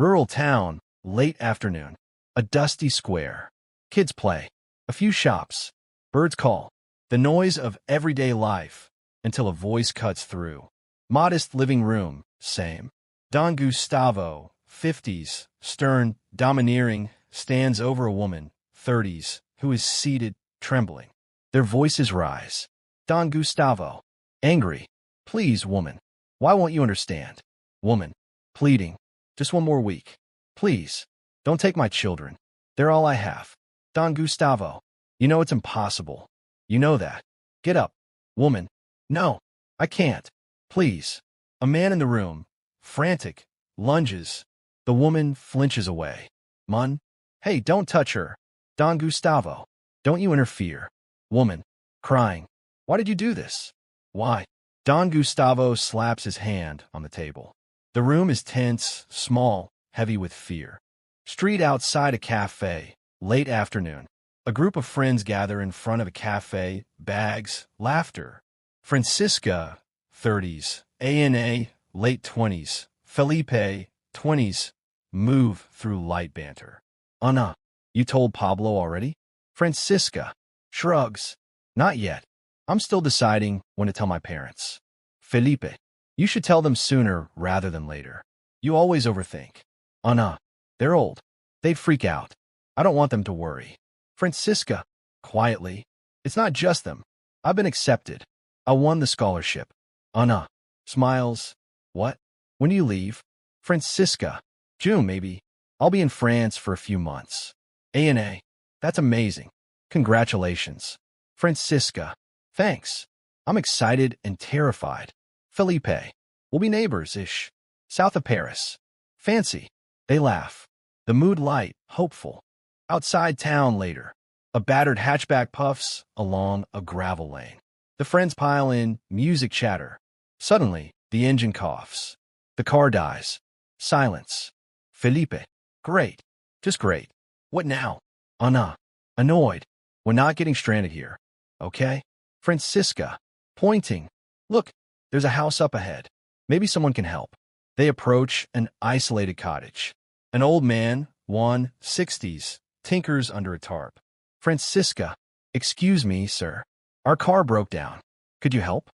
Rural town, late afternoon. A dusty square. Kids play. A few shops. Birds call. The noise of everyday life, until a voice cuts through. Modest living room, same. Don Gustavo, 50s, stern, domineering, stands over a woman, 30s, who is seated, trembling. Their voices rise. Don Gustavo. Angry. Please, woman. Why won't you understand? Woman. Pleading. Just one more week. Please. Don't take my children. They're all I have. Don Gustavo. You know it's impossible. You know that. Get up. Woman. No. I can't. Please. A man in the room. Frantic. Lunges. The woman flinches away. Mun. Hey, don't touch her. Don Gustavo. Don't you interfere. Woman. Crying. Why did you do this? Why? Don Gustavo slaps his hand on the table. The room is tense, small, heavy with fear. Street outside a cafe, late afternoon. A group of friends gather in front of a cafe, bags, laughter. Francisca, 30s, Ana, late 20s, Felipe, 20s, move through light banter. Ana, you told Pablo already? Francisca, shrugs. Not yet. I'm still deciding when to tell my parents. Felipe, you should tell them sooner rather than later. You always overthink. Ana, they're old. They'd freak out. I don't want them to worry. Francisca, quietly, it's not just them. I've been accepted. I won the scholarship. Ana, smiles. What? When do you leave? Francisca, June maybe. I'll be in France for a few months. Ana, that's amazing. Congratulations. Francisca, thanks. I'm excited and terrified. Felipe, we'll be neighbors-ish. South of Paris. Fancy. They laugh. The mood light, hopeful. Outside town later. A battered hatchback puffs along a gravel lane. The friends pile in, music chatter. Suddenly, the engine coughs. The car dies. Silence. Felipe. Great. Just great. What now? Ana. Annoyed. We're not getting stranded here. Okay? Francisca. Pointing. Look, there's a house up ahead. Maybe someone can help. They approach an isolated cottage. An old man, 60s, tinkers under a tarp. Francisca. Excuse me, sir. Our car broke down. Could you help?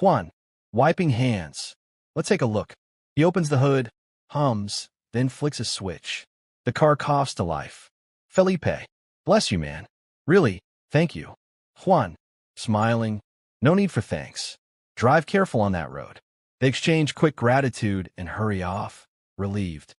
Juan. Wiping hands. Let's take a look. He opens the hood, hums, then flicks a switch. The car coughs to life. Felipe. Bless you, man. Really, thank you. Juan. Smiling. No need for thanks. Drive careful on that road. They exchange quick gratitude and hurry off, relieved.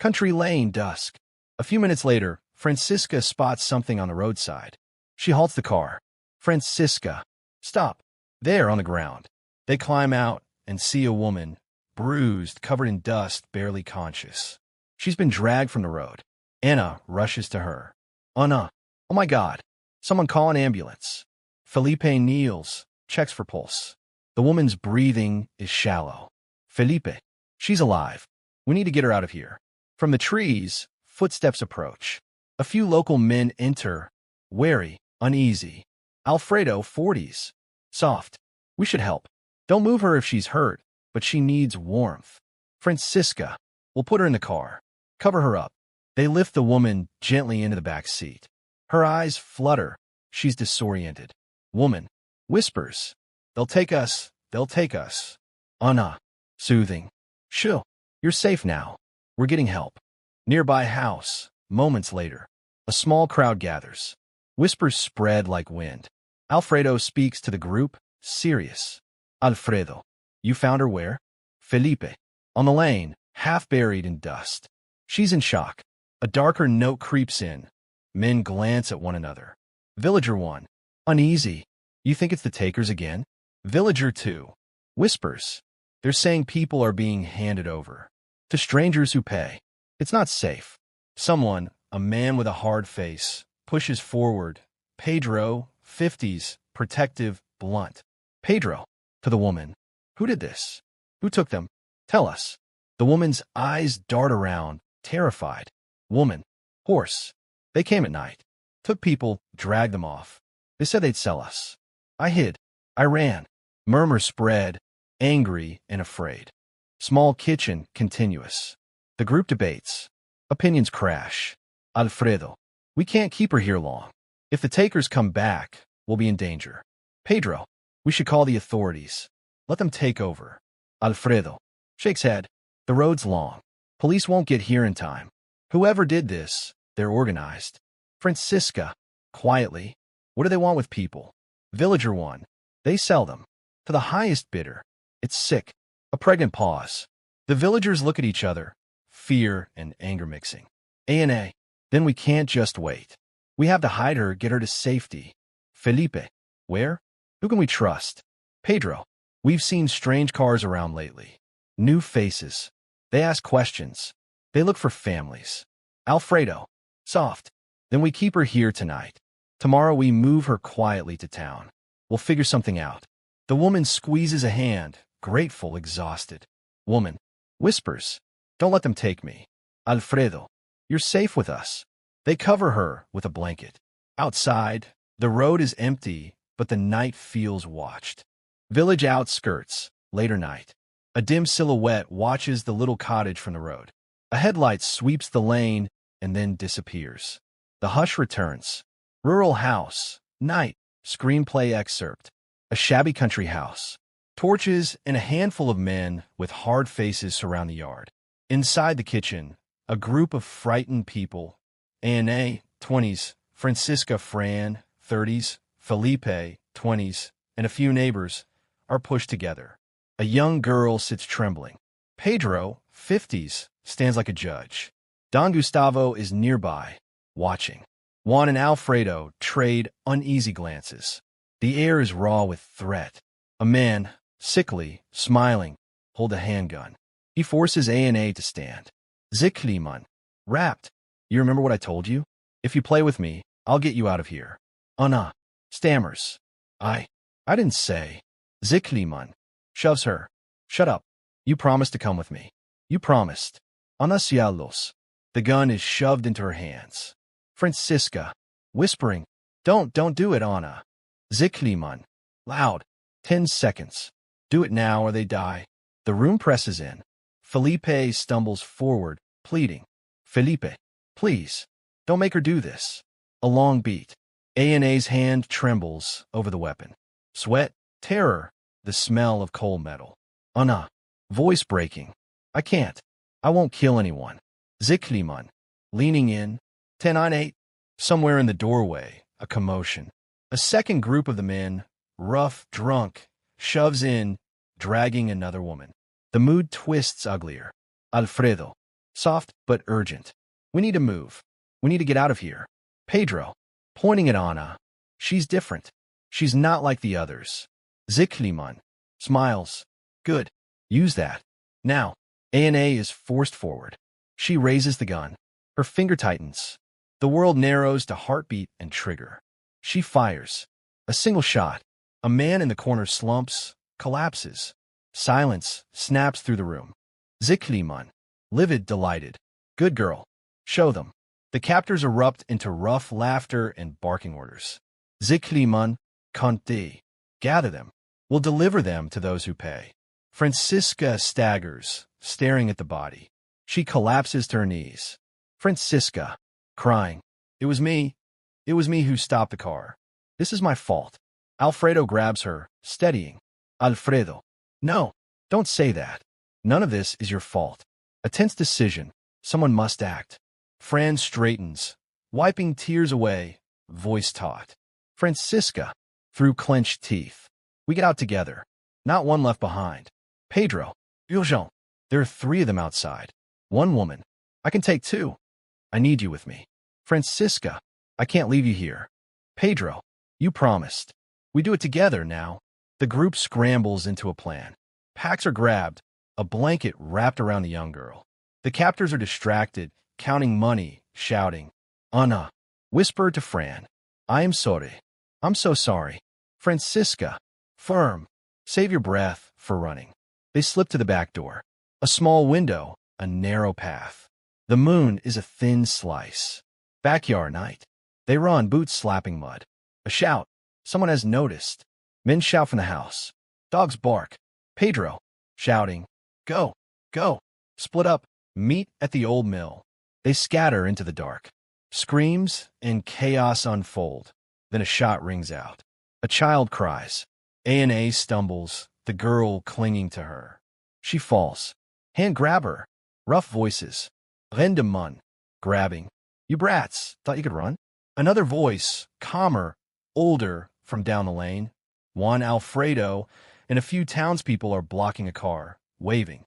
Country lane, dusk. A few minutes later, Francisca spots something on the roadside. She halts the car. Francisca. Stop. There on the ground. They climb out and see a woman, bruised, covered in dust, barely conscious. She's been dragged from the road. Anna rushes to her. Anna. Oh my God. Someone call an ambulance. Felipe kneels, checks for pulse. The woman's breathing is shallow. Felipe. She's alive. We need to get her out of here. From the trees, footsteps approach. A few local men enter, wary, uneasy. Alfredo, 40s. Soft. We should help. Don't move her if she's hurt, but she needs warmth. Francisca. We'll put her in the car. Cover her up. They lift the woman gently into the back seat. Her eyes flutter. She's disoriented. Woman. Whispers. They'll take us. They'll take us. Anna. Soothing. Shoo. You're safe now. We're getting help. Nearby house. Moments later. A small crowd gathers. Whispers spread like wind. Alfredo speaks to the group, serious. Alfredo. You found her where? Felipe. On the lane, half buried in dust. She's in shock. A darker note creeps in. Men glance at one another. Villager 1. Uneasy. You think it's the takers again? Villager 2. Whispers. They're saying people are being handed over. To strangers who pay. It's not safe. Someone, a man with a hard face, pushes forward. Pedro, 50s, protective, blunt. Pedro. To the woman. Who did this? Who took them? Tell us. The woman's eyes dart around, terrified. Woman. Horse. They came at night. Took people, dragged them off. They said they'd sell us. I hid. I ran. Murmurs spread, angry and afraid. Small kitchen, continuous. The group debates. Opinions crash. Alfredo. We can't keep her here long. If the takers come back, we'll be in danger. Pedro. We should call the authorities. Let them take over. Alfredo. Shakes head. The road's long. Police won't get here in time. Whoever did this, they're organized. Francisca. Quietly. What do they want with people? Villager 1. They sell them. To the highest bidder. It's sick. A pregnant pause. The villagers look at each other. Fear and anger mixing. A. Then we can't just wait. We have to hide her, get her to safety. Felipe. Where? Who can we trust? Pedro. We've seen strange cars around lately. New faces. They ask questions. They look for families. Alfredo. Soft. Then we keep her here tonight. Tomorrow we move her quietly to town. We'll figure something out. The woman squeezes a hand, grateful, exhausted. Woman. Whispers. Don't let them take me. Alfredo. You're safe with us. They cover her with a blanket. Outside, the road is empty, but the night feels watched. Village outskirts, later night. A dim silhouette watches the little cottage from the road. A headlight sweeps the lane and then disappears. The hush returns. Rural house, night, screenplay excerpt. A shabby country house. Torches and a handful of men with hard faces surround the yard. Inside the kitchen, a group of frightened people. Ana, 20s, Francisca Fran, 30s, Felipe, 20s, and a few neighbors are pushed together. A young girl sits trembling. Pedro, 50s, stands like a judge. Don Gustavo is nearby, watching. Juan and Alfredo trade uneasy glances. The air is raw with threat. A man, sickly, smiling, holds a handgun. He forces A to stand. Zikliman. Wrapped. You remember what I told you? If you play with me, I'll get you out of here. Anna. Stammers. I didn't say. Zikliman. Shoves her. Shut up. You promised to come with me. You promised. Ana cielos. The gun is shoved into her hands. Francisca. Whispering. Don't do it, Anna. Zikliman. Loud. 10 seconds. Do it now or they die. The room presses in. Felipe stumbles forward, pleading. Felipe. Please. Don't make her do this. A long beat. Ana's hand trembles over the weapon. Sweat. Terror. The smell of coal metal. Anna. Voice breaking. I can't. I won't kill anyone. Zikliman. Leaning in. 10-9-8. Somewhere in the doorway, a commotion. A second group of the men, rough, drunk, shoves in, dragging another woman. The mood twists uglier. Alfredo. Soft but urgent. We need to move. We need to get out of here. Pedro. Pointing at Ana. She's different. She's not like the others. Zikliman. Smiles. Good. Use that. Now. Ana is forced forward. She raises the gun. Her finger tightens. The world narrows to heartbeat and trigger. She fires. A single shot. A man in the corner slumps, collapses. Silence snaps through the room. Zikliman. Livid, delighted. Good girl. Show them. The captors erupt into rough laughter and barking orders. Zikliman. Conte. Gather them. We'll deliver them to those who pay. Francisca staggers, staring at the body. She collapses to her knees. Francisca. Crying. It was me. It was me who stopped the car. This is my fault. Alfredo grabs her, steadying. Alfredo. No, don't say that. None of this is your fault. A tense decision. Someone must act. Fran straightens, wiping tears away, voice taut. Francisca. Through clenched teeth. We get out together. Not one left behind. Pedro. Urgent. There are 3 of them outside. 1 woman. I can take 2. I need you with me. Francisca. I can't leave you here. Pedro. You promised. We do it together now. The group scrambles into a plan. Packs are grabbed, a blanket wrapped around the young girl. The captors are distracted, counting money, shouting. Anna. Whisper to Fran. I am sorry. I'm so sorry. Francisca. Firm. Save your breath for running. They slip to the back door. A small window, a narrow path. The moon is a thin slice. Backyard night. They run, boots slapping mud. A shout. Someone has noticed. Men shout from the house. Dogs bark. Pedro. Shouting. Go. Go. Split up. meet at the old mill. They scatter into the dark. Screams and chaos unfold. Then a shot rings out. A child cries. A stumbles, the girl clinging to her. She falls. Hand grab her. Rough voices. Rendemann. Grabbing. You brats, thought you could run? Another voice, calmer, older, from down the lane. Juan Alfredo and a few townspeople are blocking a car, waving.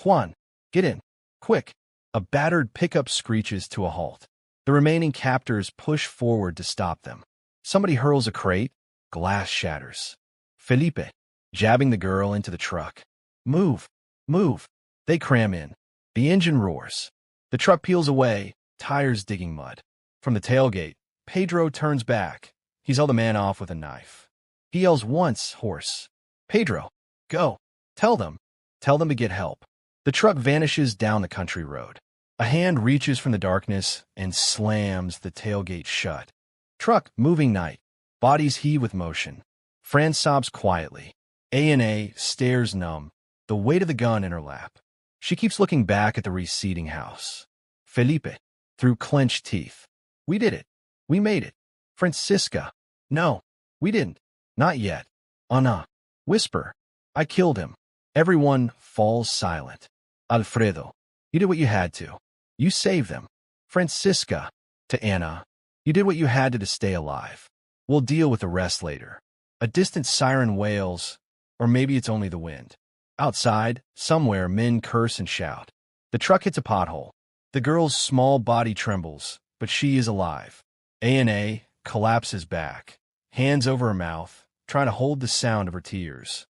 Juan, get in. Quick. A battered pickup screeches to a halt. The remaining captors push forward to stop them. Somebody hurls a crate. Glass shatters. Felipe, jabbing the girl into the truck. Move. Move. They cram in. The engine roars. The truck peels away, tires digging mud. From the tailgate, Pedro turns back. He's held a man off with a knife. He yells once, hoarse. Pedro, go. Tell them. Tell them to get help. The truck vanishes down the country road. A hand reaches from the darkness and slams the tailgate shut. Truck, moving night. Bodies heave with motion. Fran sobs quietly. A stares numb, the weight of the gun in her lap. She keeps looking back at the receding house. Felipe, through clenched teeth. We did it. We made it. Francisca. No, we didn't. Not yet. Ana. Whisper. I killed him. Everyone falls silent. Alfredo. You did what you had to. You saved them. Francisca. To Anna. You did what you had to stay alive. We'll deal with the rest later. A distant siren wails, or maybe it's only the wind. Outside, somewhere, men curse and shout. The truck hits a pothole. The girl's small body trembles, but she is alive. A collapses back, hands over her mouth, trying to hold the sound of her tears.